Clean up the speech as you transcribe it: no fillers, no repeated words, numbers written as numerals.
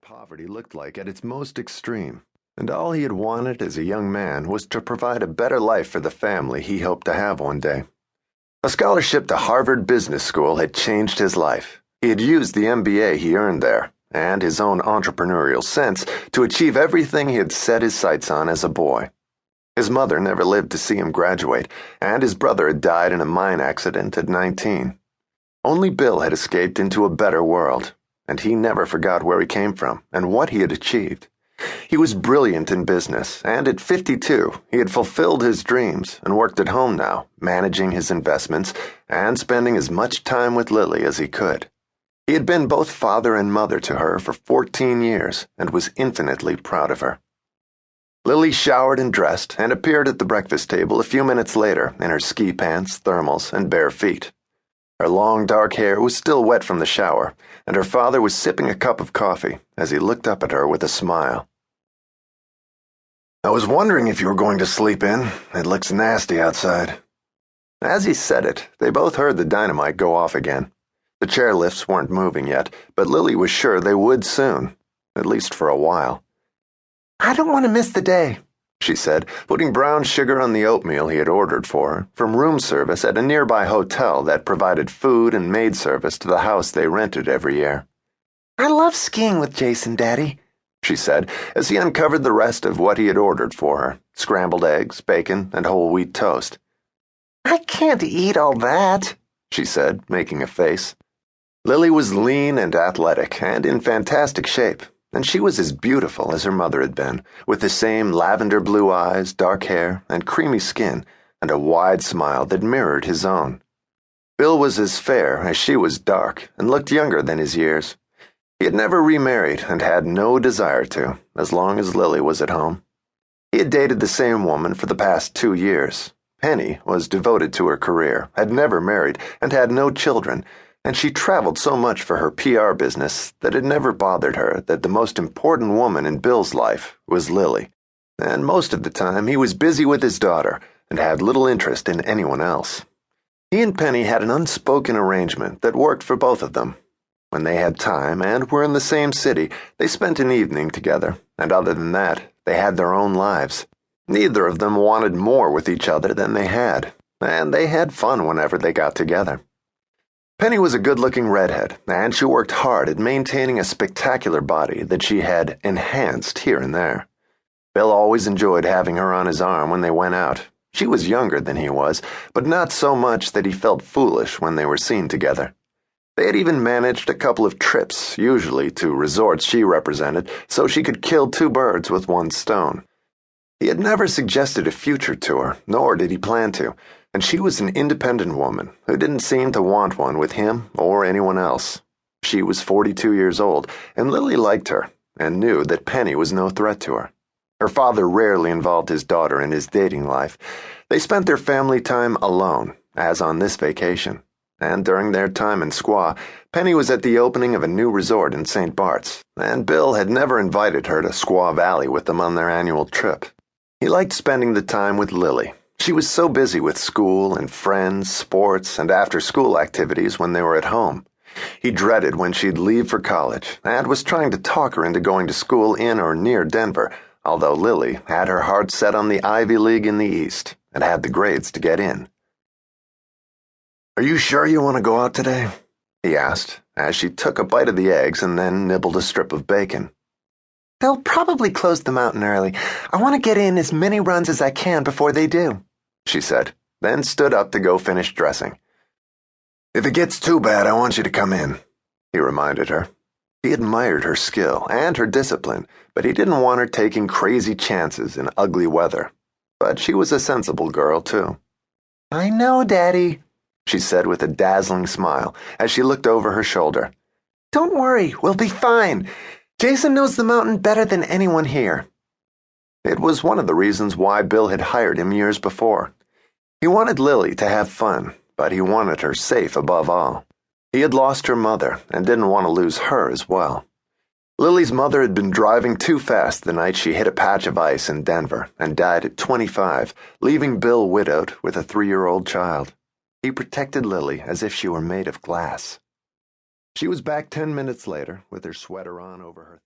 what poverty looked like at its most extreme, and all he had wanted as a young man was to provide a better life for the family he hoped to have one day. A scholarship to Harvard Business School had changed his life. He had used the MBA he earned there, and his own entrepreneurial sense, to achieve everything he had set his sights on as a boy. His mother never lived to see him graduate, and his brother had died in a mine accident at 19. Only Bill had escaped into a better world, and he never forgot where he came from and what he had achieved. He was brilliant in business, and at 52, he had fulfilled his dreams and worked at home now, managing his investments and spending as much time with Lily as he could. He had been both father and mother to her for 14 years and was infinitely proud of her. Lily showered and dressed and appeared at the breakfast table a few minutes later in her ski pants, thermals, and bare feet. Her long dark hair was still wet from the shower, and her father was sipping a cup of coffee as he looked up at her with a smile. "I was wondering if you were going to sleep in. It looks nasty outside." As he said it, they both heard the dynamite go off again. The chairlifts weren't moving yet, but Lily was sure they would soon, at least for a while. "I don't want to miss the day," she said, putting brown sugar on the oatmeal he had ordered for her from room service at a nearby hotel that provided food and maid service to the house they rented every year. "I love skiing with Jason, Daddy," she said, as he uncovered the rest of what he had ordered for her, scrambled eggs, bacon, and whole wheat toast. "I can't eat all that," she said, making a face. Lily was lean and athletic and in fantastic shape, and she was as beautiful as her mother had been, with the same lavender blue eyes, dark hair, and creamy skin, and a wide smile that mirrored his own. Bill was as fair as she was dark, and looked younger than his years. He had never remarried and had no desire to, as long as Lily was at home. He had dated the same woman for the past 2 years. Penny was devoted to her career, had never married, and had no children, and she traveled so much for her PR business that it never bothered her that the most important woman in Bill's life was Lily, and most of the time he was busy with his daughter and had little interest in anyone else. He and Penny had an unspoken arrangement that worked for both of them. When they had time and were in the same city, they spent an evening together, and other than that, they had their own lives. Neither of them wanted more with each other than they had, and they had fun whenever they got together. Penny was a good-looking redhead, and she worked hard at maintaining a spectacular body that she had enhanced here and there. Bill always enjoyed having her on his arm when they went out. She was younger than he was, but not so much that he felt foolish when they were seen together. They had even managed a couple of trips, usually to resorts she represented, so she could kill 2 birds with 1 stone. He had never suggested a future to her, nor did he plan to, and she was an independent woman who didn't seem to want one with him or anyone else. She was 42 years old, and Lily liked her, and knew that Penny was no threat to her. Her father rarely involved his daughter in his dating life. They spent their family time alone, as on this vacation, and during their time in Squaw, Penny was at the opening of a new resort in St. Bart's, and Bill had never invited her to Squaw Valley with them on their annual trip. He liked spending the time with Lily. She was so busy with school and friends, sports, and after-school activities when they were at home. He dreaded when she'd leave for college and was trying to talk her into going to school in or near Denver, although Lily had her heart set on the Ivy League in the East and had the grades to get in. "Are you sure you want to go out today?" he asked, as she took a bite of the eggs and then nibbled a strip of bacon. "They'll probably close the mountain early. I want to get in as many runs as I can before they do," she said, then stood up to go finish dressing. "If it gets too bad, I want you to come in," he reminded her. He admired her skill and her discipline, but he didn't want her taking crazy chances in ugly weather. But she was a sensible girl, too. "I know, Daddy," she said with a dazzling smile as she looked over her shoulder. "Don't worry, we'll be fine. Jason knows the mountain better than anyone here." It was one of the reasons why Bill had hired him years before. He wanted Lily to have fun, but he wanted her safe above all. He had lost her mother and didn't want to lose her as well. Lily's mother had been driving too fast the night she hit a patch of ice in Denver and died at 25, leaving Bill widowed with a 3-year-old child. He protected Lily as if she were made of glass. She was back 10 minutes later with her sweater on over her